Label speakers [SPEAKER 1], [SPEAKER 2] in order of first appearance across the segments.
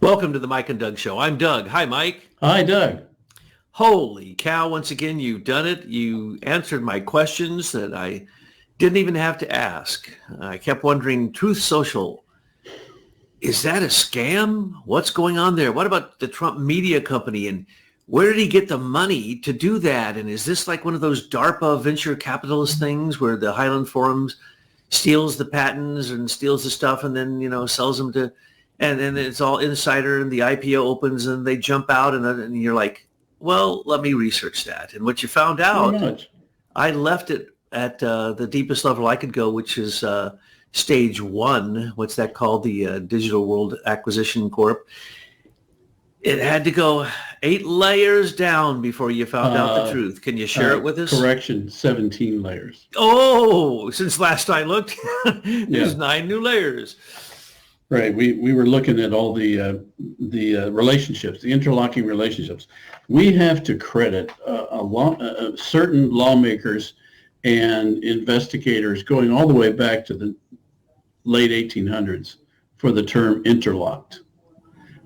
[SPEAKER 1] Welcome to the Mike and Doug Show. I'm Doug. Hi, Mike.
[SPEAKER 2] Hi, Doug.
[SPEAKER 1] Holy cow, once again, you've done it. You answered my questions that I didn't even have to ask. I kept wondering, Truth Social, is that a scam? What's going on there? What about the Trump media company? And where did he get the money to do that? And is this like one of those DARPA venture capitalist things where the Highland Forums steals the patents and steals the stuff and then, sells them to... And then it's all insider and the IPO opens and they jump out and you're like, well, let me research that. And what you found out, I left it at the deepest level I could go, which is stage one. What's that called? The Digital World Acquisition Corp. It had to go 8 layers down before you found out the truth. Can you share it with us?
[SPEAKER 2] Correction, 17 layers.
[SPEAKER 1] Oh, since last I looked, there's 9 new layers.
[SPEAKER 2] Right. We were looking at all the relationships, the interlocking relationships. We have to credit certain lawmakers and investigators going all the way back to the late 1800s for the term interlocked,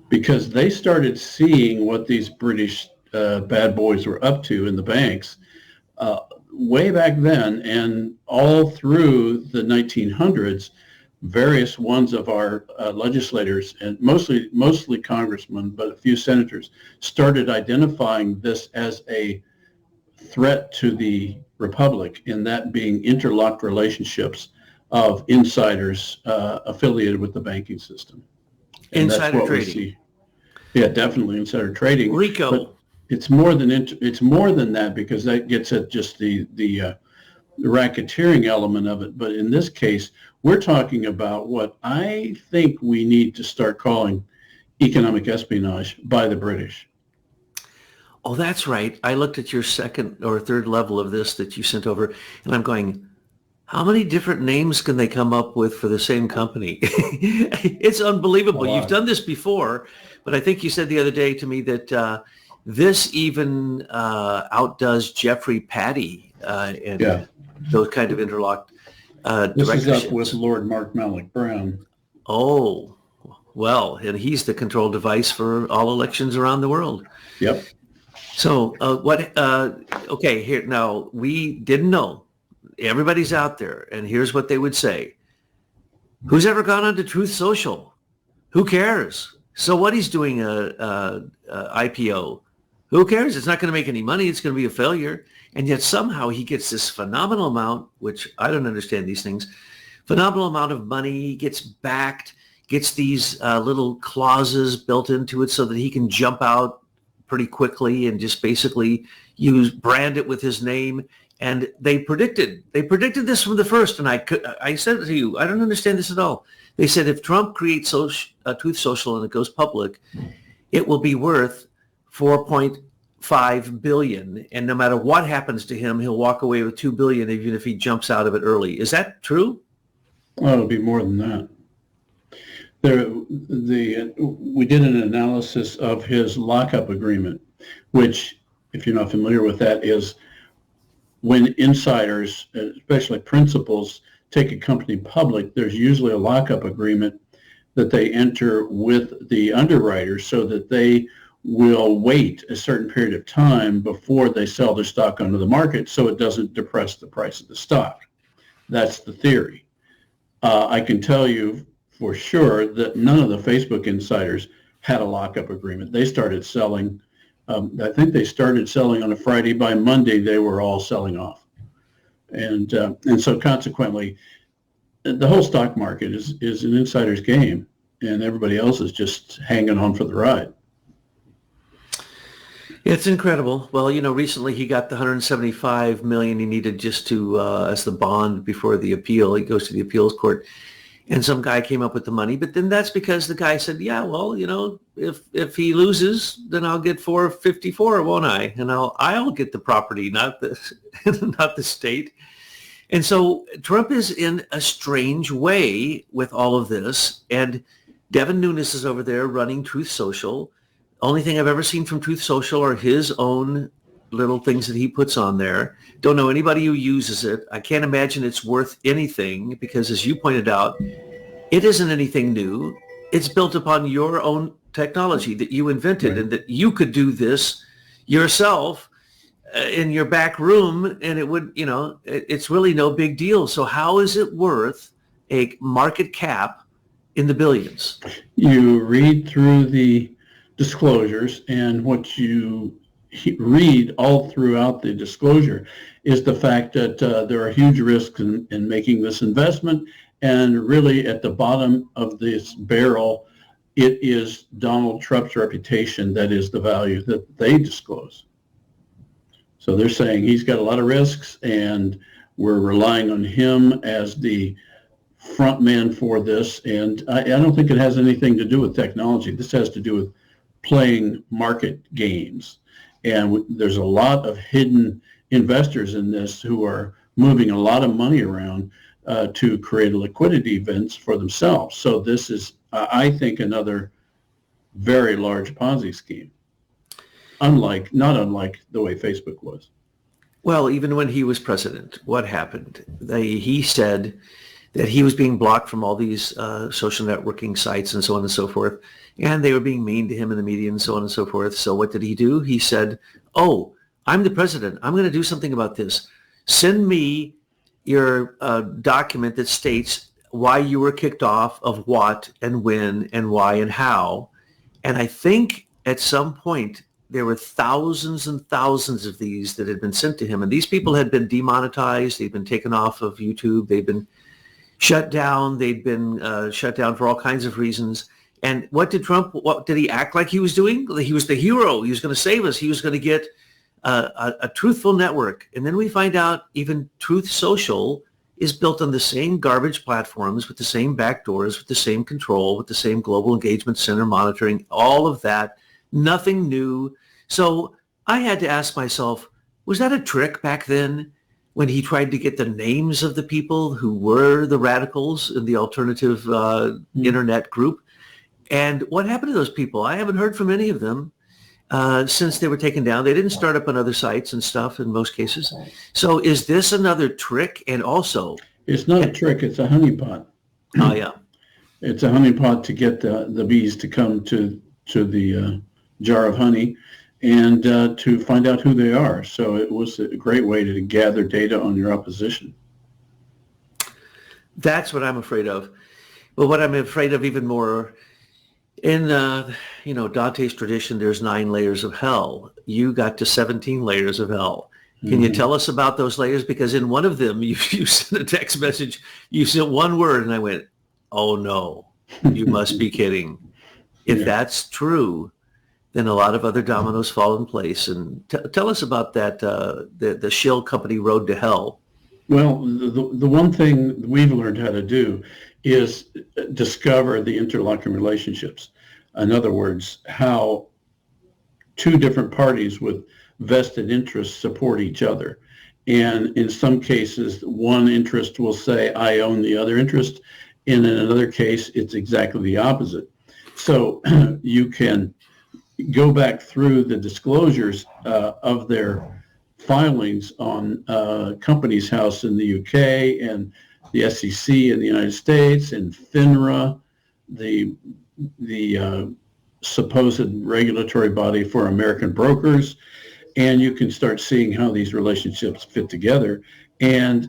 [SPEAKER 2] because they started seeing what these British bad boys were up to in the banks way back then, and all through the 1900s. Various ones of our legislators, and mostly congressmen, but a few senators, started identifying this as a threat to the republic, in that being interlocked relationships of insiders affiliated with the banking system. And
[SPEAKER 1] insider trading.
[SPEAKER 2] Yeah, definitely insider trading.
[SPEAKER 1] RICO.
[SPEAKER 2] But it's more than that, because that gets at just the racketeering element of it. But in this case, we're talking about what I think we need to start calling economic espionage by the British.
[SPEAKER 1] Oh, that's right. I looked at your second or third level of this that you sent over, and I'm going, how many different names can they come up with for the same company? It's unbelievable. You've done this before, but I think you said the other day to me that this even outdoes Jeffrey Patty and those kind of interlocked
[SPEAKER 2] This is up with Lord Mark Malloch Brown.
[SPEAKER 1] Oh, well, and he's the control device for all elections around the world.
[SPEAKER 2] Yep.
[SPEAKER 1] So okay, here now, we didn't know. Everybody's out there, and here's what they would say. Who's ever gone onto Truth Social? Who cares? So what, he's doing a IPO. Who cares? It's not going to make any money. It's going to be a failure. And yet somehow he gets this phenomenal amount, which I don't understand these things, phenomenal amount of money, gets backed, gets these little clauses built into it so that he can jump out pretty quickly and just basically brand it with his name. And they predicted this from the first. And I said to you, I don't understand this at all. They said if Trump creates Truth Social and it goes public, it will be worth 4.5 billion, and no matter what happens to him, he'll walk away with 2 billion, even if he jumps out of it early. Is that true?
[SPEAKER 2] Oh, it'll be more than that. We did an analysis of his lockup agreement, which, if you're not familiar with that, is when insiders, especially principals, take a company public, there's usually a lockup agreement that they enter with the underwriters so that they will wait a certain period of time before they sell their stock onto the market so it doesn't depress the price of the stock. That's the theory. I can tell you for sure that none of the Facebook insiders had a lockup agreement. They started selling, I think they started selling on a Friday. By Monday, they were all selling off. And so consequently, the whole stock market is an insider's game, and everybody else is just hanging on for the ride.
[SPEAKER 1] It's incredible. Well, recently he got the 175 million he needed just to as the bond before the appeal. He goes to the appeals court, and some guy came up with the money. But then that's because the guy said, "Yeah, well, if he loses, then I'll get 454, won't I? And I'll get the property, not the state." And so Trump is in a strange way with all of this, and Devin Nunes is over there running Truth Social. Only thing I've ever seen from Truth Social are his own little things that he puts on there. Don't know anybody who uses it. I can't imagine it's worth anything because, as you pointed out, it isn't anything new. It's built upon your own technology that you invented,
[SPEAKER 2] Right.
[SPEAKER 1] and that you could do this yourself in your back room, and it would, it's really no big deal. So how is it worth a market cap in the billions?
[SPEAKER 2] You read through the disclosures, and what you read all throughout the disclosure is the fact that there are huge risks in making this investment, and really at the bottom of this barrel, it is Donald Trump's reputation that is the value that they disclose. So they're saying he's got a lot of risks, and we're relying on him as the front man for this. And I don't think it has anything to do with technology. This has to do with playing market games. And there's a lot of hidden investors in this who are moving a lot of money around to create liquidity events for themselves. So this is, I think, another very large Ponzi scheme. Not unlike the way Facebook was.
[SPEAKER 1] Well, even when he was president, what happened? He said that he was being blocked from all these social networking sites and so on and so forth, and they were being mean to him in the media and so on and so forth. So what did he do? He said, "Oh, I'm the president. I'm going to do something about this. Send me your document that states why you were kicked off, of what and when and why and how." And I think at some point there were thousands and thousands of these that had been sent to him. And these people had been demonetized. They'd been taken off of YouTube. They'd been shut down. They'd been shut down for all kinds of reasons. And what did he act like he was doing? He was the hero. He was going to save us. He was going to get a truthful network. And then we find out even Truth Social is built on the same garbage platforms, with the same backdoors, with the same control, with the same global engagement center monitoring, all of that. Nothing new. So I had to ask myself, was that a trick back then when he tried to get the names of the people who were the radicals in the alternative internet group? And what happened to those people? I haven't heard from any of them since they were taken down. They didn't start up on other sites and stuff in most cases. So is this another trick? And also,
[SPEAKER 2] it's not a trick. It's a honeypot.
[SPEAKER 1] Oh, yeah.
[SPEAKER 2] It's a honeypot to get the bees to come to the jar of honey and to find out who they are. So it was a great way to gather data on your opposition.
[SPEAKER 1] That's what I'm afraid of. But what I'm afraid of even more, in Dante's tradition, there's 9 layers of hell. You got to 17 layers of hell. Can you tell us about those layers? Because in one of them, you sent a text message, you sent one word, and I went, "Oh no, you must be kidding." If that's true, then a lot of other dominoes fall in place. And tell us about that, the shell company road to hell.
[SPEAKER 2] Well, the one thing we've learned how to do is discover the interlocking relationships. In other words, how two different parties with vested interests support each other. And in some cases, one interest will say, "I own the other interest." And in another case, it's exactly the opposite. So you can go back through the disclosures of their filings on Companies House in the UK, and the SEC in the United States, and FINRA, the supposed regulatory body for American brokers, and you can start seeing how these relationships fit together. And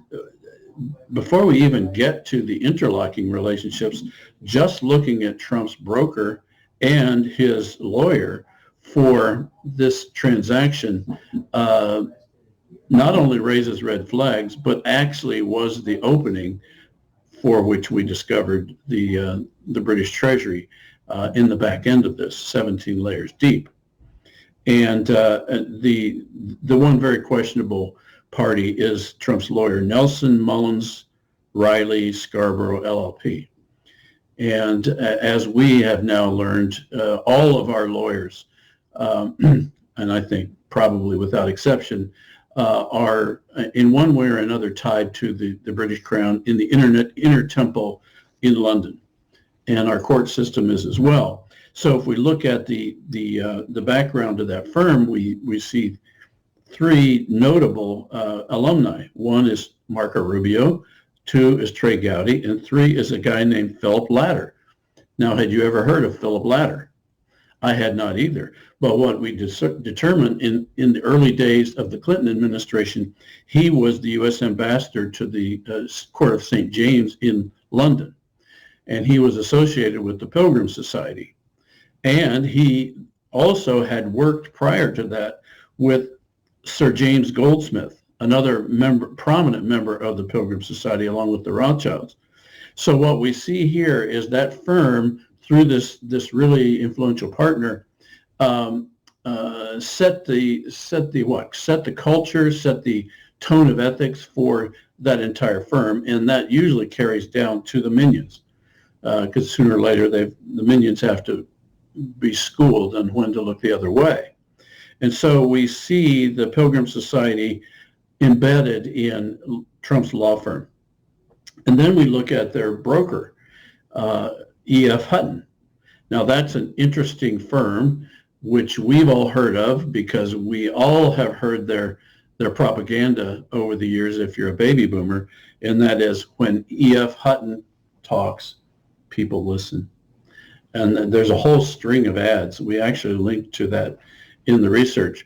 [SPEAKER 2] before we even get to the interlocking relationships, just looking at Trump's broker and his lawyer for this transaction not only raises red flags, but actually was the opening for which we discovered the British Treasury in the back end of this, 17 layers deep. And the one very questionable party is Trump's lawyer, Nelson Mullins Riley Scarborough LLP. And as we have now learned, all of our lawyers, and I think probably without exception, are in one way or another tied to the British Crown in the Inner Temple in London. And our court system is as well. So if we look at the background of that firm, we see 3 notable alumni. One is Marco Rubio, 2 is Trey Gowdy, and 3 is a guy named Philip Latter. Now, had you ever heard of Philip Latter? I had not either. But what we determined in the early days of the Clinton administration, he was the U.S. ambassador to the Court of St. James in London. And he was associated with the Pilgrim Society. And he also had worked prior to that with Sir James Goldsmith, another prominent member of the Pilgrim Society, along with the Rothschilds. So what we see here is that firm, through this really influential partner, set the culture, set the tone of ethics for that entire firm, and that usually carries down to the minions, because sooner or later the minions have to be schooled on when to look the other way. And so we see the Pilgrim Society embedded in Trump's law firm. And then we look at their broker, E.F. Hutton. Now that's an interesting firm, which we've all heard of because we all have heard their propaganda over the years if you're a baby boomer, and that is when E.F. Hutton talks, people listen. And there's a whole string of ads. We actually linked to that in the research.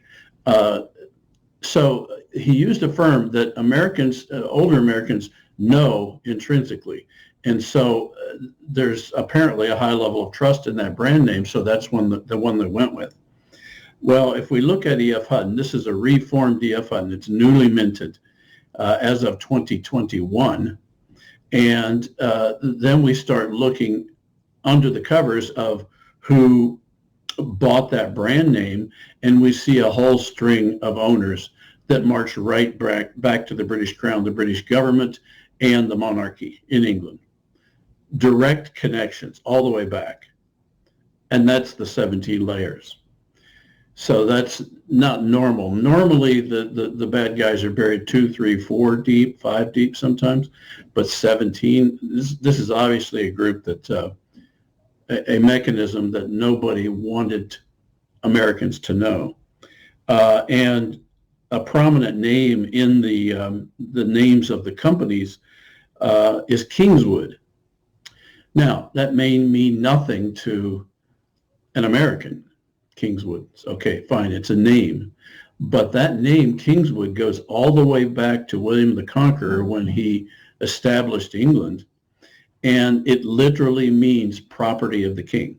[SPEAKER 2] So he used a firm that Americans, older Americans, know intrinsically. And so there's apparently a high level of trust in that brand name, so that's the one they went with. Well, if we look at E.F. Hutton, this is a reformed E.F. Hutton. It's newly minted as of 2021. And then we start looking under the covers of who bought that brand name, and we see a whole string of owners that march right back to the British Crown, the British government, and the monarchy in England. Direct connections all the way back. And that's the 17 layers. So that's not normal. Normally, the bad guys are buried 2, 3, 4 deep, 5 deep sometimes, but 17, this is obviously a group that, a mechanism that nobody wanted Americans to know. And a prominent name in the names of the companies is Kingswood. Now, that may mean nothing to an American, Kingswood. Okay, fine, it's a name. But that name, Kingswood, goes all the way back to William the Conqueror when he established England. And it literally means property of the king.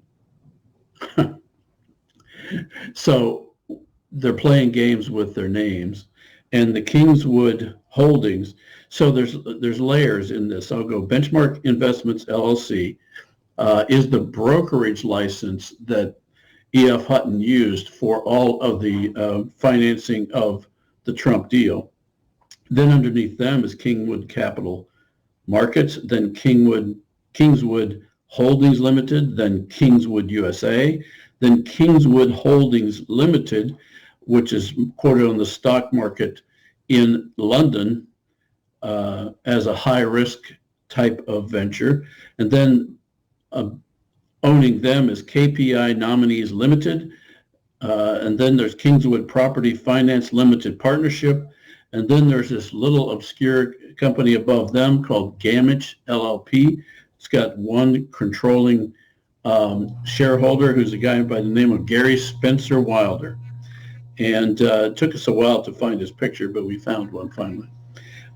[SPEAKER 2] So they're playing games with their names. And the Kingswood Holdings, so there's layers in this. I'll go Benchmark Investments, LLC, is the brokerage license that E.F. Hutton used for all of the financing of the Trump deal. Then underneath them is Kingwood Capital Markets, then Kingswood Holdings Limited, then Kingswood USA, then Kingswood Holdings Limited, which is quoted on the stock market in London as a high-risk type of venture. And then owning them is KPI Nominees Limited. And then there's Kingswood Property Finance Limited Partnership. And then there's this little obscure company above them called Gamage LLP. It's got one controlling shareholder who's a guy by the name of Gary Spencer Wilder. And it took us a while to find his picture, but we found one finally.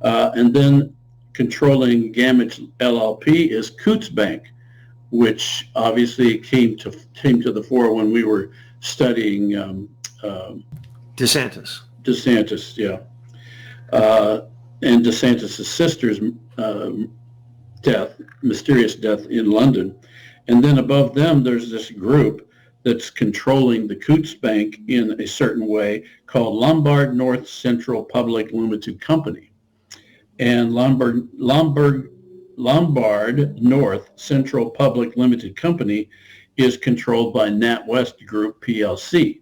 [SPEAKER 2] And then controlling Gamage LLP is Coutts Bank, which obviously came to the fore when we were studying
[SPEAKER 1] DeSantis.
[SPEAKER 2] DeSantis, yeah. And DeSantis' sister's mysterious death in London. And then above them, there's this group that's controlling the Coutts Bank in a certain way called Lombard North Central Public Limited Company. And Lombard North Central Public Limited Company is controlled by NatWest Group PLC.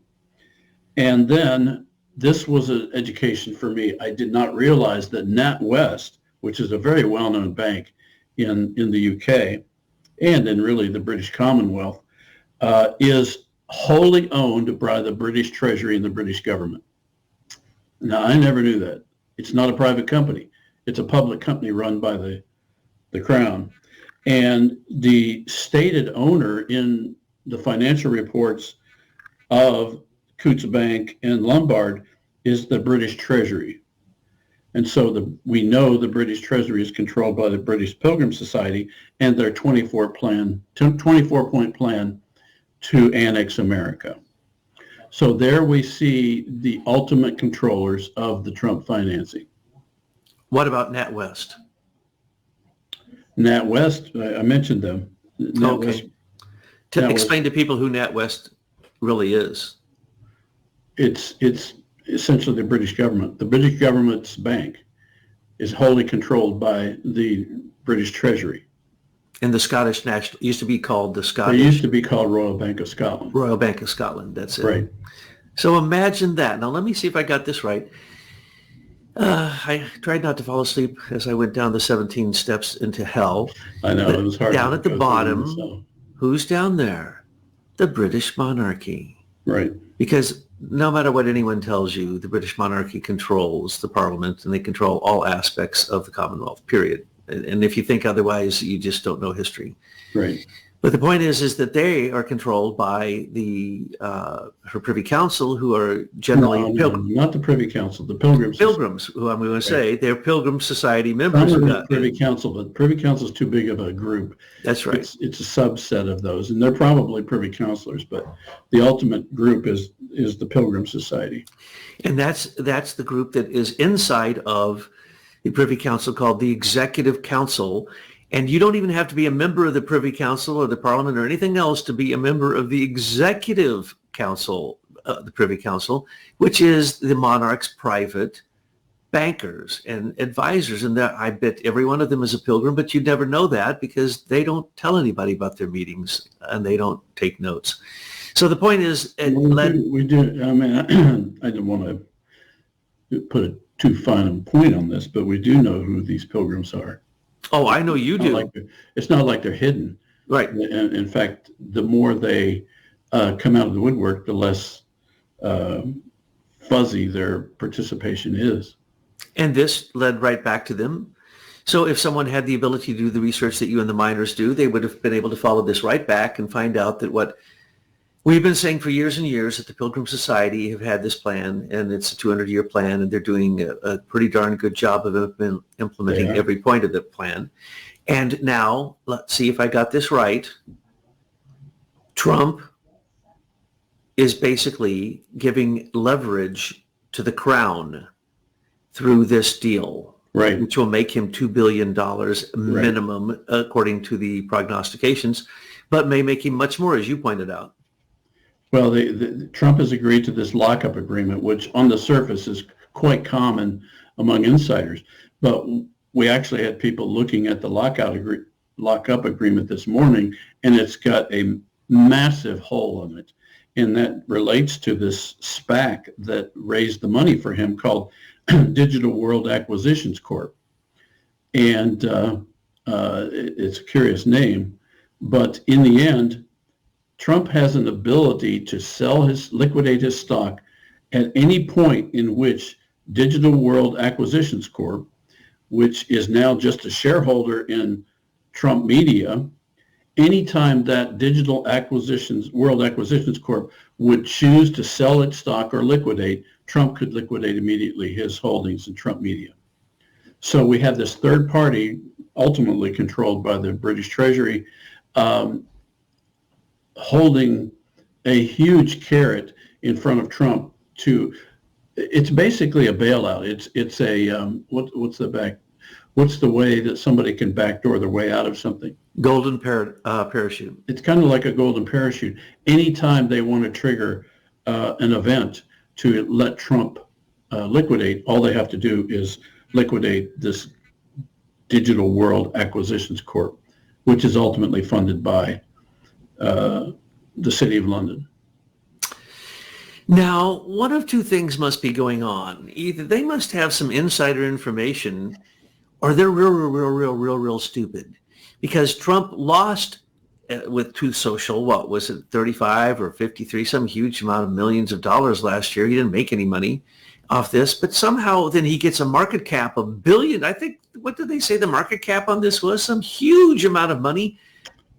[SPEAKER 2] And then this was an education for me. I did not realize that NatWest, which is a very well-known bank in the UK and in really the British Commonwealth, is wholly owned by the British Treasury and the British government. Now, I never knew that. It's not a private company. It's a public company run by the Crown. And the stated owner in the financial reports of Coutts Bank and Lombard is the British Treasury. And so we know the British Treasury is controlled by the British Pilgrim Society and their 24-point plan to annex America. So there we see the ultimate controllers of the Trump financing.
[SPEAKER 1] What about NatWest?
[SPEAKER 2] NatWest, I mentioned them.
[SPEAKER 1] Okay. Explain to people who NatWest really is.
[SPEAKER 2] It's essentially the British government. The British government's bank is wholly controlled by the British Treasury.
[SPEAKER 1] And the Scottish National, used to be called the Scottish.
[SPEAKER 2] It used to be called Royal Bank of Scotland.
[SPEAKER 1] Royal Bank of Scotland, that's it.
[SPEAKER 2] Right.
[SPEAKER 1] So imagine that. Now let me see if I got this right. I tried not to fall asleep as I went down the 17 steps into hell.
[SPEAKER 2] I know, it was hard.
[SPEAKER 1] Down at the bottom, who's down there? The British monarchy.
[SPEAKER 2] Right.
[SPEAKER 1] Because no matter what anyone tells you, the British monarchy controls the parliament and they control all aspects of the Commonwealth, period. And if you think otherwise, you just don't know history.
[SPEAKER 2] Right.
[SPEAKER 1] But the point is that they are controlled by her Privy Council, who are generally pilgrims.
[SPEAKER 2] Not the Privy Council, the Pilgrims.
[SPEAKER 1] Pilgrims, who I'm going to say, they're Pilgrim Society members.
[SPEAKER 2] Privy Council, but Privy Council is too big of a group.
[SPEAKER 1] That's right.
[SPEAKER 2] It's a subset of those, and they're probably Privy Councilors, but the ultimate group is the Pilgrim Society.
[SPEAKER 1] And that's the group that is inside of the Privy Council called the Executive Council. And you don't even have to be a member of the Privy Council or the Parliament or anything else to be a member of the Executive Council, the Privy Council, which is the monarch's private bankers and advisors. And I bet every one of them is a pilgrim, but you'd never know that because they don't tell anybody about their meetings and they don't take notes. So the point is...
[SPEAKER 2] we do. I mean, I don't want to put a too fine a point on this, but we do know who these pilgrims are.
[SPEAKER 1] Oh, I know you do.
[SPEAKER 2] It's not like they're hidden.
[SPEAKER 1] Right.
[SPEAKER 2] In fact, the more they come out of the woodwork, the less fuzzy their participation is.
[SPEAKER 1] And this led right back to them. So if someone had the ability to do the research that you and the miners do, they would have been able to follow this right back and find out that what we've been saying for years and years, that the Pilgrim Society have had this plan, and it's a 200-year plan, and they're doing a pretty darn good job of implementing every point of the plan. And now, let's see if I got this right. Trump is basically giving leverage to the crown through this deal,
[SPEAKER 2] right,
[SPEAKER 1] which will make him $2 billion minimum, according to the prognostications, but may make him much more, as you pointed out.
[SPEAKER 2] Well, Trump has agreed to this lockup agreement, which on the surface is quite common among insiders. But we actually had people looking at the lockup agreement this morning, and it's got a massive hole in it. And that relates to this SPAC that raised the money for him called Digital World Acquisitions Corp. And it's a curious name. But in the end, Trump has an ability to liquidate his stock at any point in which Digital World Acquisitions Corp, which is now just a shareholder in Trump Media, anytime that World Acquisitions Corp would choose to sell its stock or liquidate, Trump could liquidate immediately his holdings in Trump Media. So we have this third party, ultimately controlled by the British Treasury, holding a huge carrot in front of Trump it's basically a bailout. It's a what's the way that somebody can backdoor their way out of something?
[SPEAKER 1] Golden parachute.
[SPEAKER 2] It's kind of like a golden parachute. Anytime they want to trigger an event to let Trump liquidate, all they have to do is liquidate this Digital World Acquisitions Corp, which is ultimately funded by the City of London.
[SPEAKER 1] Now, one of two things must be going on. Either they must have some insider information, or they're real stupid. Because Trump lost with Truth Social, what was it, 35 or 53, some huge amount of millions of dollars last year. He didn't make any money off this, but somehow then he gets a market cap of billion. I think, what did they say the market cap on this was? Some huge amount of money.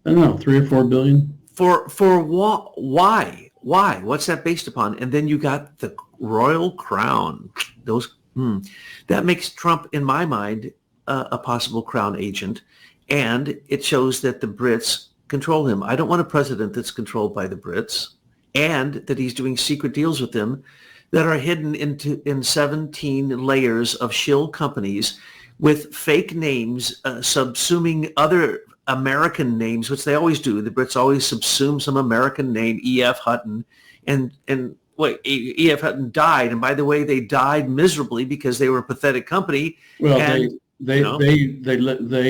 [SPEAKER 2] I don't know, 3 or 4 billion.
[SPEAKER 1] For why? Why? What's that based upon? And then you got the Royal Crown. That makes Trump, in my mind, a possible crown agent. And it shows that the Brits control him. I don't want a president that's controlled by the Brits, and that he's doing secret deals with them that are hidden in 17 layers of shill companies with fake names, subsuming other American names, which they always do. The Brits always subsume some American name, E.F. Hutton, and wait, E.F. Hutton died. And by the way, they died miserably because they were a pathetic company.
[SPEAKER 2] Well,
[SPEAKER 1] and,
[SPEAKER 2] they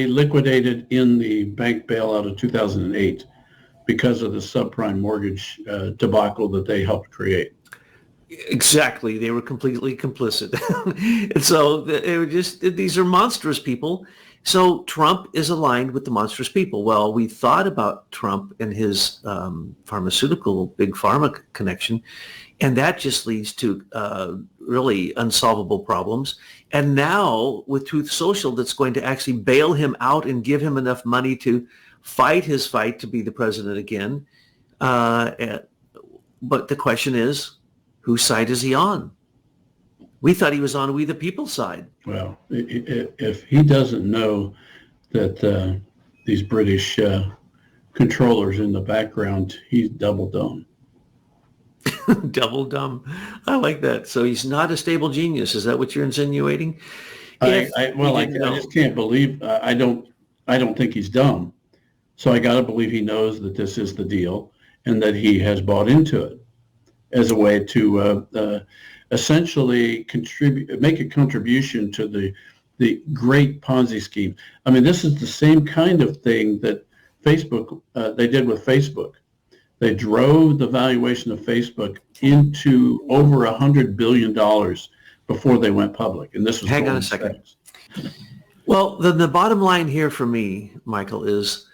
[SPEAKER 2] liquidated in the bank bailout of 2008 because of the subprime mortgage debacle that they helped create.
[SPEAKER 1] Exactly. They were completely complicit. And so they were these are monstrous people. So Trump is aligned with the monstrous people. Well, we thought about Trump and his pharmaceutical, big pharma connection, and that just leads to really unsolvable problems. And now with Truth Social, that's going to actually bail him out and give him enough money to fight his fight to be the president again. But the question is, whose side is he on? We thought he was on We the People's side.
[SPEAKER 2] Well, if he doesn't know that these British controllers in the background, he's double dumb.
[SPEAKER 1] Double dumb. I like that. So he's not a stable genius. Is that what you're insinuating?
[SPEAKER 2] I just can't believe. I don't think he's dumb. So I got to believe he knows that this is the deal and that he has bought into it as a way to essentially make a contribution to the great Ponzi scheme. I mean, this is the same kind of thing that Facebook they did with Facebook. They drove the valuation of Facebook into over $100 billion before they went public. And this was
[SPEAKER 1] hang on a second. Well, the bottom line here for me, Michael, is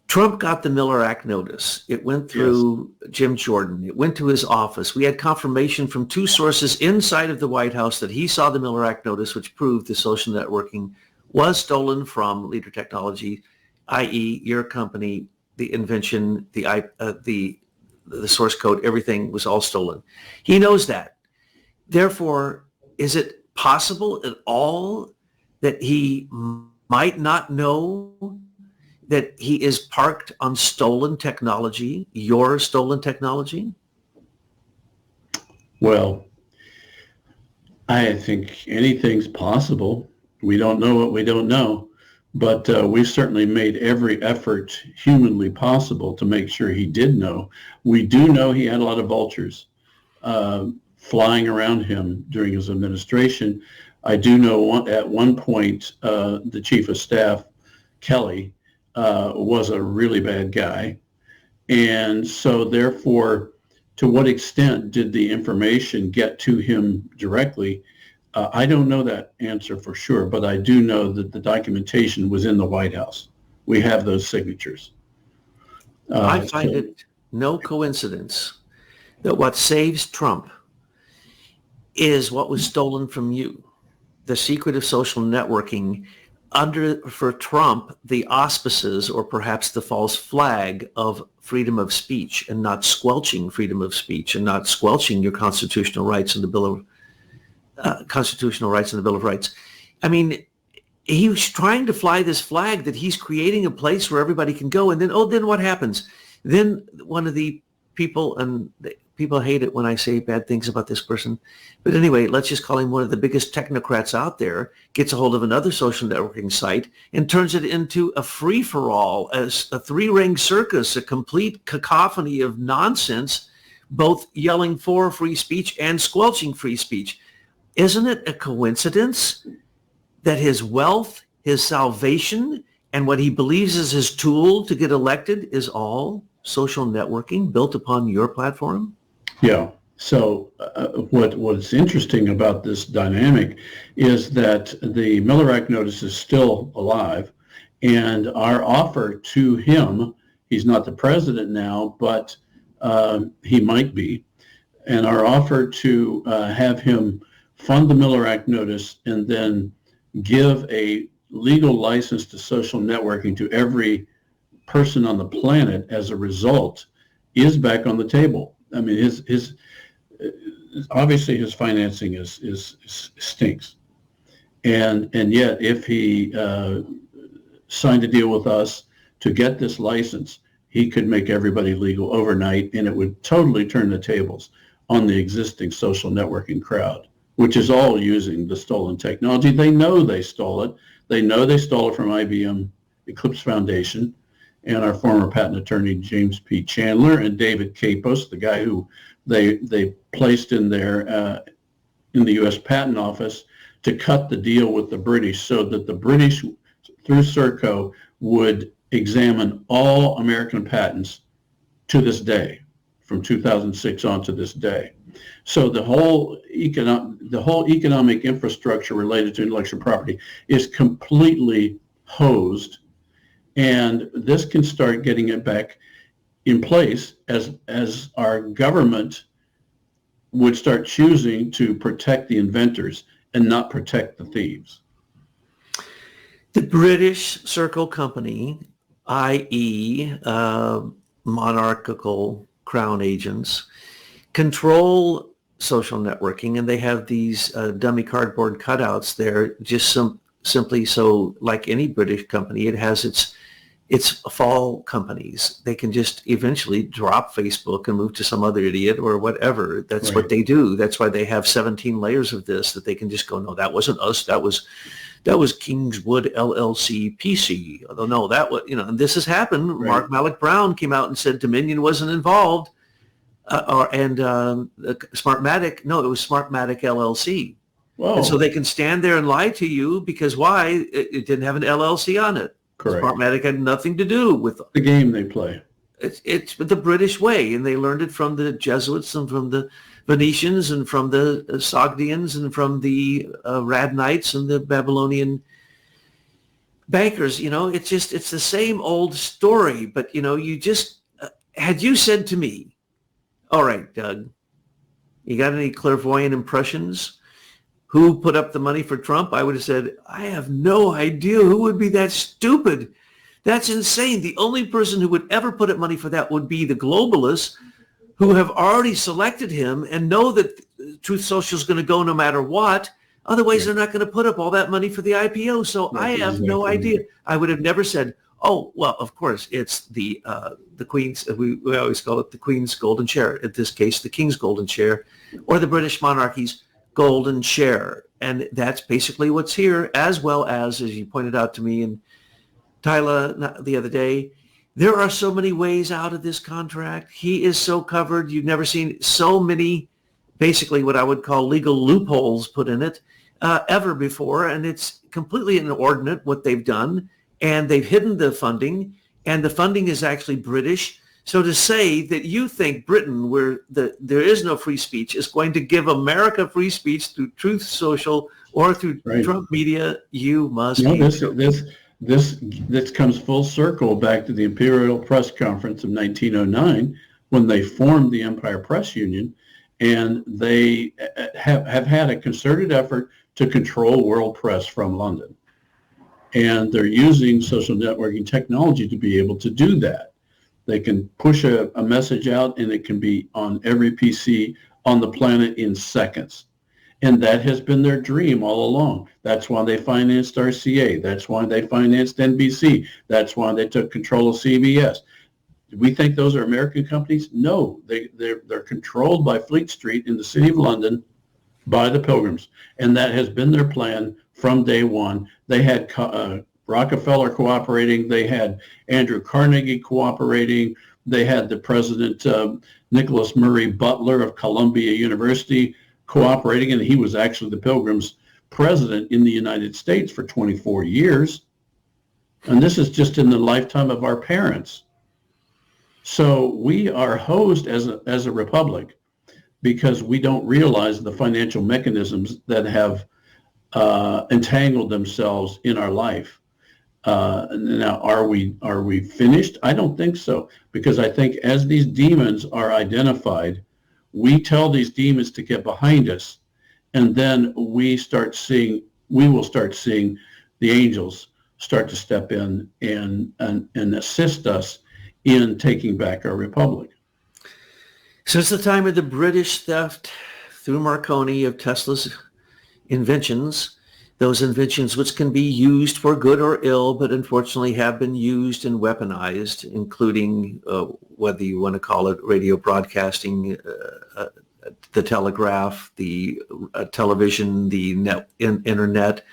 [SPEAKER 1] Trump got the Miller Act notice. It went through Jim Jordan. It went to his office. We had confirmation from two sources inside of the White House that he saw the Miller Act notice, which proved the social networking was stolen from Leader Technology, i.e. your company, the invention, the source code, everything was all stolen. He knows that. Therefore, is it possible at all that he might not know that he is parked on stolen technology, your stolen technology?
[SPEAKER 2] Well, I think anything's possible. We don't know what we don't know, but we've certainly made every effort humanly possible to make sure he did know. We do know he had a lot of vultures flying around him during his administration. I do know at one point the chief of staff, Kelly, was a really bad guy. And so therefore, to what extent did the information get to him directly? I don't know that answer for sure, but I do know that the documentation was in the White House. We have those signatures.
[SPEAKER 1] I find it no coincidence that what saves Trump is what was stolen from you, the secret of social networking under, for Trump, the auspices or perhaps the false flag of freedom of speech, and not squelching freedom of speech and not squelching your constitutional rights in the Bill of Rights. I mean, he was trying to fly this flag that he's creating a place where everybody can go. And then what happens? Then one of the people, and people hate it when I say bad things about this person, but anyway, let's just call him one of the biggest technocrats out there, gets a hold of another social networking site and turns it into a free-for-all, as a three-ring circus, a complete cacophony of nonsense, both yelling for free speech and squelching free speech. Isn't it a coincidence that his wealth, his salvation, and what he believes is his tool to get elected is all social networking built upon your platform?
[SPEAKER 2] Yeah. So what's interesting about this dynamic is that the Miller Act notice is still alive, and our offer to him, he's not the president now, but he might be, and our offer to have him fund the Miller Act notice and then give a legal license to social networking to every person on the planet as a result is back on the table. I mean, his obviously his financing is stinks, and yet if he signed a deal with us to get this license, he could make everybody legal overnight, and it would totally turn the tables on the existing social networking crowd, which is all using the stolen technology. They know they stole it. They know they stole it from IBM Eclipse Foundation and our former patent attorney, James P. Chandler, and David Capos, the guy who they placed in there in the U.S. Patent Office to cut the deal with the British so that the British, through Serco, would examine all American patents to this day, from 2006 on to this day. So the whole economic infrastructure related to intellectual property is completely hosed, and this can start getting it back in place as our government would start choosing to protect the inventors and not protect the thieves.
[SPEAKER 1] The British Serco Company, i.e. Monarchical crown agents, control social networking, and they have these dummy cardboard cutouts there just simply so, like any British company, it has its fall companies. They can just eventually drop Facebook and move to some other idiot or whatever. That's right. What they do. That's why they have 17 layers of this, that they can just go, no, that wasn't us. That was Kingswood LLC PC. Although no, that was, and this has happened. Right. Mark Malloch Brown came out and said Dominion wasn't involved. Smartmatic, no, it was Smartmatic LLC. Whoa. And so they can stand there and lie to you because why? It didn't have an LLC on it.
[SPEAKER 2] Correct.
[SPEAKER 1] Smartmatic had nothing to do with
[SPEAKER 2] the game they play.
[SPEAKER 1] It's the British way, and they learned it from the Jesuits and from the Venetians and from the Sogdians and from the Radnites and the Babylonian bankers. It's the same old story. But you just had you said to me, "All right, Doug, you got any clairvoyant impressions? Who put up the money for Trump?" I would have said, I have no idea. Who would be that stupid? That's insane. The only person who would ever put up money for that would be the globalists who have already selected him and know that Truth Social is going to go no matter what. Otherwise, they're not going to put up all that money for the IPO. So I have no idea. I would have never said, oh, well, of course, it's the Queen's, we always call it the Queen's golden share. In this case, the King's golden share, or the British monarchy's golden share. And that's basically what's here, as well as you pointed out to me and Tyler the other day, there are so many ways out of this contract. He is so covered. You've never seen so many, basically what I would call legal loopholes put in it ever before. And it's completely inordinate what they've done. And they've hidden the funding, and the funding is actually British. So to say that you think Britain, where there is no free speech, is going to give America free speech through Truth Social or through Trump media, you must be.
[SPEAKER 2] This comes full circle back to the Imperial Press Conference of 1909, when they formed the Empire Press Union, and they have had a concerted effort to control world press from London. And they're using social networking technology to be able to do that. They can push a message out, and it can be on every PC on the planet in seconds. And that has been their dream all along. That's why they financed RCA. That's why they financed NBC. That's why they took control of CBS. Do we think those are American companies? No, they're controlled by Fleet Street in the City of London by the Pilgrims. And that has been their plan from day one. They had Rockefeller cooperating. They had Andrew Carnegie cooperating. They had the president, Nicholas Murray Butler of Columbia University, cooperating, and he was actually the Pilgrims' president in the United States for 24 years. And this is just in the lifetime of our parents. So we are hosed as a republic because we don't realize the financial mechanisms that have entangled themselves in our life. Now, are we finished? I don't think so, because I think as these demons are identified, we tell these demons to get behind us, and then we will start seeing the angels start to step in and assist us in taking back our republic.
[SPEAKER 1] Since the time of the British theft through Marconi of Tesla's inventions, those inventions which can be used for good or ill, but unfortunately have been used and weaponized, including whether you want to call it radio broadcasting, the telegraph, the television, the internet,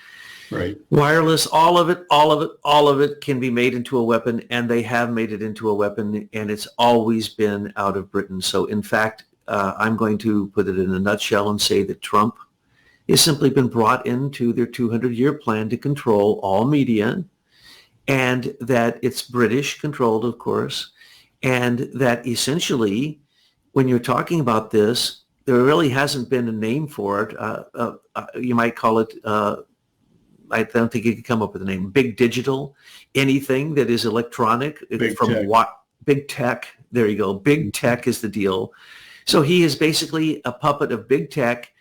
[SPEAKER 2] Right.
[SPEAKER 1] wireless, all of it can be made into a weapon, and they have made it into a weapon, and it's always been out of Britain. So in fact, I'm going to put it in a nutshell and say that Trump has simply been brought into their 200-year plan to control all media, and that it's British controlled, of course, and that essentially, when you're talking about this, there really hasn't been a name for it. You might call it, I don't think you could come up with a name, big digital, anything that is electronic.
[SPEAKER 2] Big
[SPEAKER 1] from
[SPEAKER 2] tech.
[SPEAKER 1] Big tech, there you go. Big tech is the deal. So he is basically a puppet of big tech.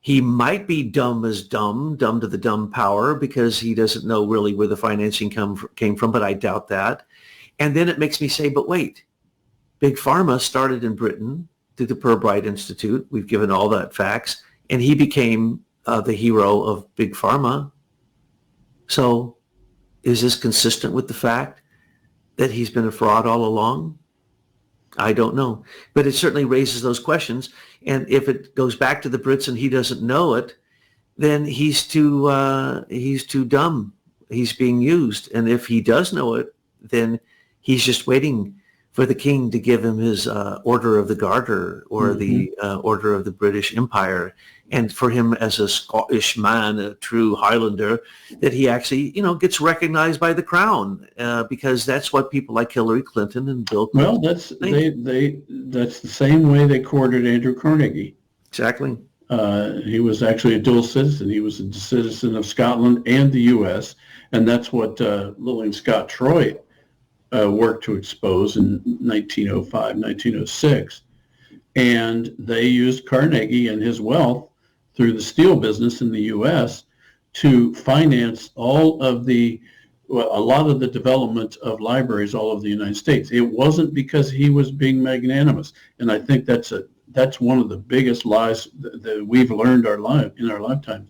[SPEAKER 1] He might be dumb as dumb to the dumb power, because he doesn't know really where the financing came from, but I doubt that. And then it makes me say, but wait, Big Pharma started in Britain through the Pirbright Institute. We've given all that facts, and he became the hero of Big Pharma. So is this consistent with the fact that he's been a fraud all along? I don't know, but it certainly raises those questions. And if it goes back to the Brits and he doesn't know it, then he's too dumb. He's being used. And if he does know it, then he's just waiting for the king to give him his Order of the Garter, or the Order of the British Empire. And for him, as a Scottish man, a true Highlander, that he actually, gets recognized by the crown, because that's what people like Hillary Clinton and Bill Clinton.
[SPEAKER 2] Well, that's the same way they courted Andrew Carnegie.
[SPEAKER 1] Exactly.
[SPEAKER 2] He was actually a dual citizen. He was a citizen of Scotland and the U.S., and that's what Lillian Scott Troy worked to expose in 1905, 1906. And they used Carnegie and his wealth through the steel business in the U.S. to finance a lot of the development of libraries all over the United States. It wasn't because he was being magnanimous, and I think that's one of the biggest lies that we've learned in our lifetimes.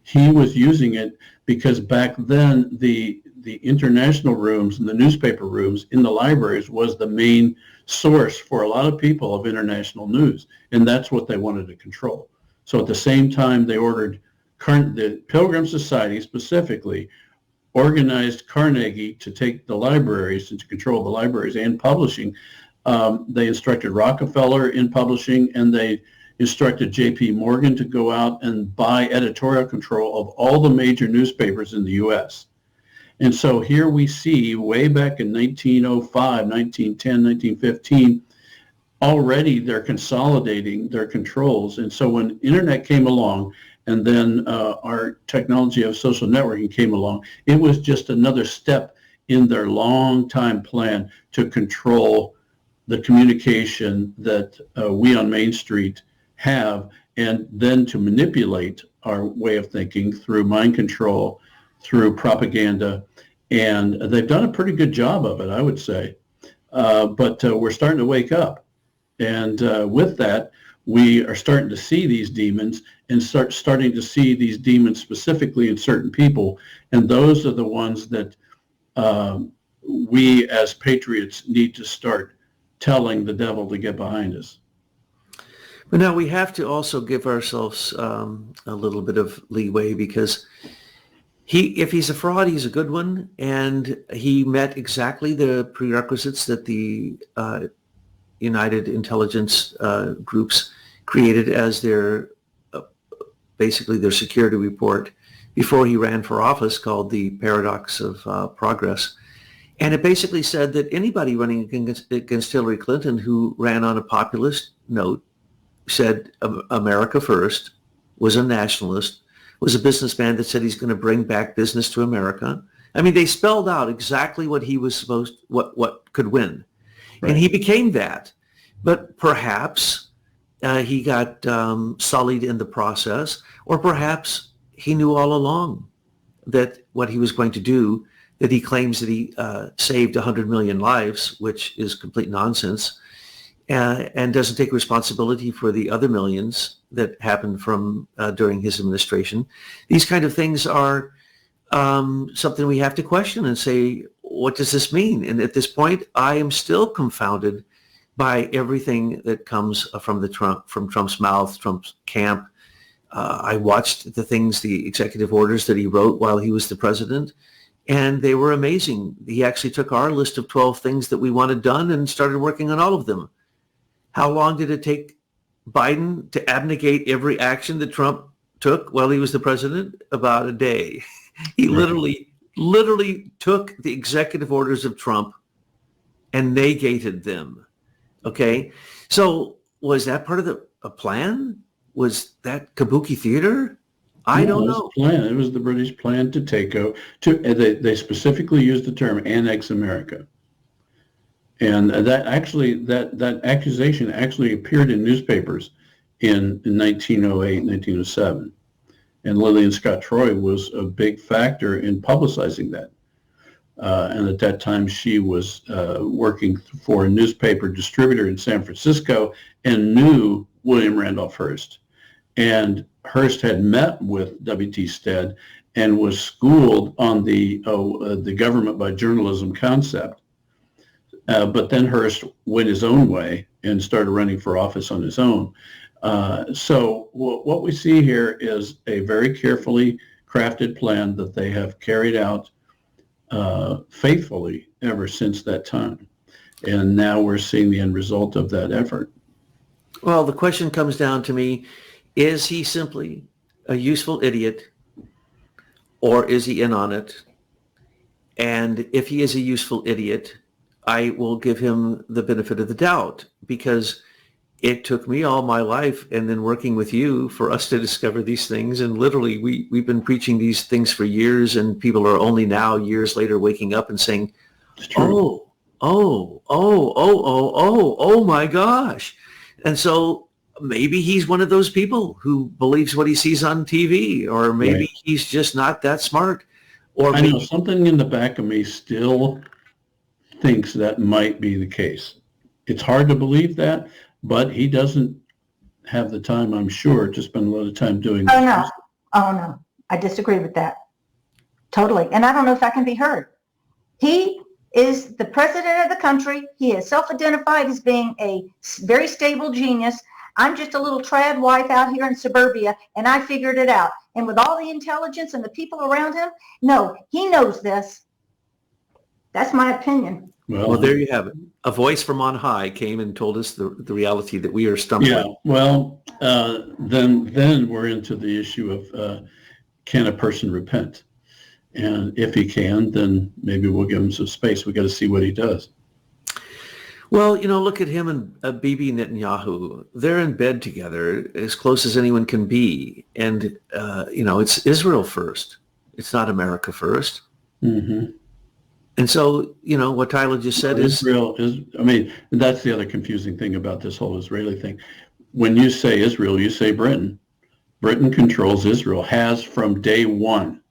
[SPEAKER 2] He was using it because back then the international rooms and the newspaper rooms in the libraries was the main source for a lot of people of international news, and that's what they wanted to control. So at the same time, they ordered the Pilgrim Society specifically organized Carnegie to take the libraries and to control the libraries and publishing. They instructed Rockefeller in publishing, and they instructed J.P. Morgan to go out and buy editorial control of all the major newspapers in the U.S. And so here we see, way back in 1905, 1910, 1915, already they're consolidating their controls. And so when internet came along, and then our technology of social networking came along, it was just another step in their long-time plan to control the communication that we on Main Street have, and then to manipulate our way of thinking through mind control, through propaganda. And they've done a pretty good job of it, I would say. But we're starting to wake up. And with that, we are starting to see these demons, and starting to see these demons specifically in certain people. And those are the ones that we as patriots need to start telling the devil to get behind us.
[SPEAKER 1] But now we have to also give ourselves a little bit of leeway, because if he's a fraud, he's a good one, and he met exactly the prerequisites that the United Intelligence groups created as their basically their security report before he ran for office, called the Paradox of Progress. And it basically said that anybody running against Hillary Clinton who ran on a populist note, said America first, was a nationalist, was a businessman that said he's going to bring back business to America. I mean, they spelled out exactly what he was what could win. Right. And he became that. But perhaps he got sullied in the process, or perhaps he knew all along that what he was going to do, that he claims that he saved 100 million lives, which is complete nonsense. and doesn't take responsibility for the other millions that happened from during his administration. These kind of things are something we have to question and say, what does this mean? And at this point, I am still confounded by everything that comes from Trump's mouth, Trump's camp. I watched the executive orders that he wrote while he was the president, and they were amazing. He actually took our list of 12 things that we wanted done and started working on all of them. How long did it take Biden to abnegate every action that Trump took while he was the president? About a day. He literally took the executive orders of Trump and negated them. Okay, so was that part of a plan? Was that kabuki theater? I don't know.
[SPEAKER 2] It was the British plan to take over. They specifically used the term annex America, and that accusation actually appeared in newspapers in 1908, 1907, and Lillian Scott Troy was a big factor in publicizing that. And at that time, she was working for a newspaper distributor in San Francisco and knew William Randolph Hearst. And Hearst had met with W.T. Stead and was schooled on the government by journalism concept. But then Hearst went his own way and started running for office on his own. So what we see here is a very carefully crafted plan that they have carried out faithfully ever since that time. And now we're seeing the end result of that effort.
[SPEAKER 1] Well, the question comes down to me, is he simply a useful idiot, or is he in on it? And if he is a useful idiot, I will give him the benefit of the doubt, because it took me all my life and then working with you for us to discover these things. And literally, we've been preaching these things for years, and people are only now, years later, waking up and saying, oh my gosh. And so maybe he's one of those people who believes what he sees on TV, or maybe he's just not that smart. Or
[SPEAKER 2] I know something in the back of me still thinks that might be the case. It's hard to believe that, but he doesn't have the time, I'm sure, to spend a lot of time doing this.
[SPEAKER 3] Oh, no. I disagree with that. Totally. And I don't know if I can be heard. He is the president of the country. He is self-identified as being a very stable genius. I'm just a little trad wife out here in suburbia, and I figured it out. And with all the intelligence and the people around him, no, he knows this. That's my opinion.
[SPEAKER 1] Well, there you have it. A voice from on high came and told us the reality that we are stumbling.
[SPEAKER 2] Yeah, well, then we're into the issue of can a person repent? And if he can, then maybe we'll give him some space. We got to see what he does.
[SPEAKER 1] Well, look at him and Bibi Netanyahu. They're in bed together as close as anyone can be. And, it's Israel first. It's not America first.
[SPEAKER 2] Mm-hmm.
[SPEAKER 1] And so, what Tyler just said
[SPEAKER 2] Israel is, that's the other confusing thing about this whole Israeli thing. When you say Israel, you say Britain. Britain controls Israel, has from day one.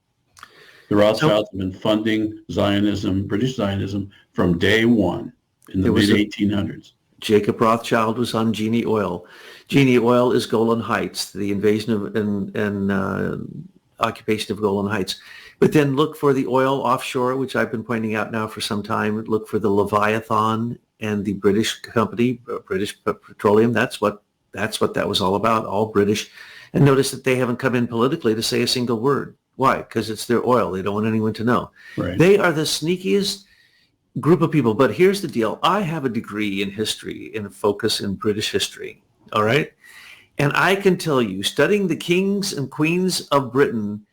[SPEAKER 2] The Rothschilds have been funding Zionism, British Zionism, from day one in the mid-1800s.
[SPEAKER 1] Jacob Rothschild was on Genie Oil. Genie Oil is Golan Heights, the invasion of and occupation of Golan Heights. But then look for the oil offshore, which I've been pointing out now for some time. Look for the Leviathan and the British company, British Petroleum. That's what that was all about, all British. And notice that they haven't come in politically to say a single word. Why? Because it's their oil. They don't want anyone to know.
[SPEAKER 2] Right.
[SPEAKER 1] They are the sneakiest group of people. But here's the deal. I have a degree in history, in a focus in British history. All right? And I can tell you, studying the kings and queens of Britain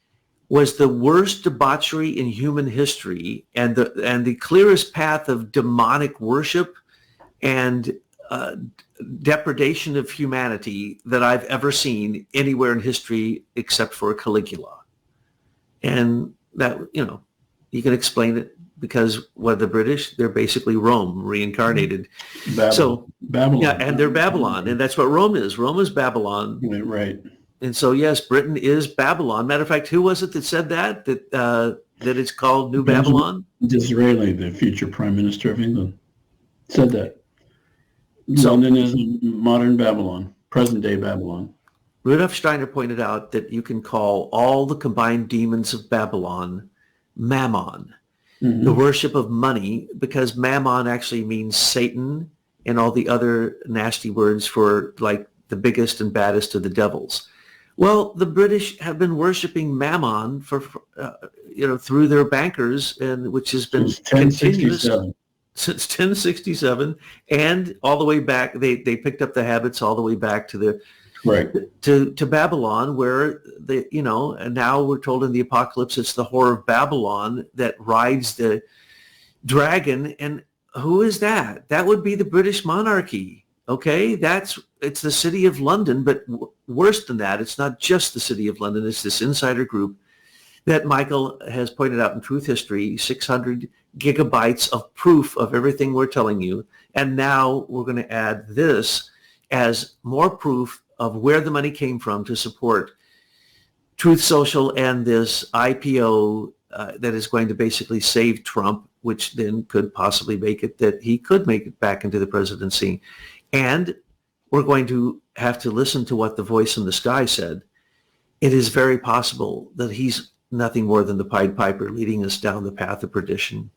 [SPEAKER 1] was the worst debauchery in human history, and the clearest path of demonic worship and depredation of humanity that I've ever seen anywhere in history except for Caligula. And that, you can explain it because the British, they're basically Rome reincarnated.
[SPEAKER 2] Babylon.
[SPEAKER 1] Yeah, and they're Babylon, and that's what Rome is. Rome is Babylon.
[SPEAKER 2] Right.
[SPEAKER 1] And so, yes, Britain is Babylon. Matter of fact, who was it that said that it's called New Babylon?
[SPEAKER 2] Disraeli, the future Prime Minister of England, said that. London is modern Babylon, present day Babylon.
[SPEAKER 1] Rudolf Steiner pointed out that you can call all the combined demons of Babylon mammon, the worship of money, because mammon actually means Satan and all the other nasty words for like the biggest and baddest of the devils. Well, the British have been worshiping mammon for through their bankers, and which has been continuous since 1067, and all the way back. They picked up the habits all the way back to the to Babylon, where and now we're told in the Apocalypse it's the whore of Babylon that rides the dragon. And who is that? That would be the British monarchy. Okay, it's the city of London, but worse than that, it's not just the city of London. It's this insider group that Michael has pointed out in Truth History, 600 gigabytes of proof of everything we're telling you. And now we're going to add this as more proof of where the money came from to support Truth Social and this IPO that is going to basically save Trump, which then could possibly make it that he could make it back into the presidency. And we're going to have to listen to what the voice in the sky said. It is very possible that he's nothing more than the Pied Piper leading us down the path of perdition.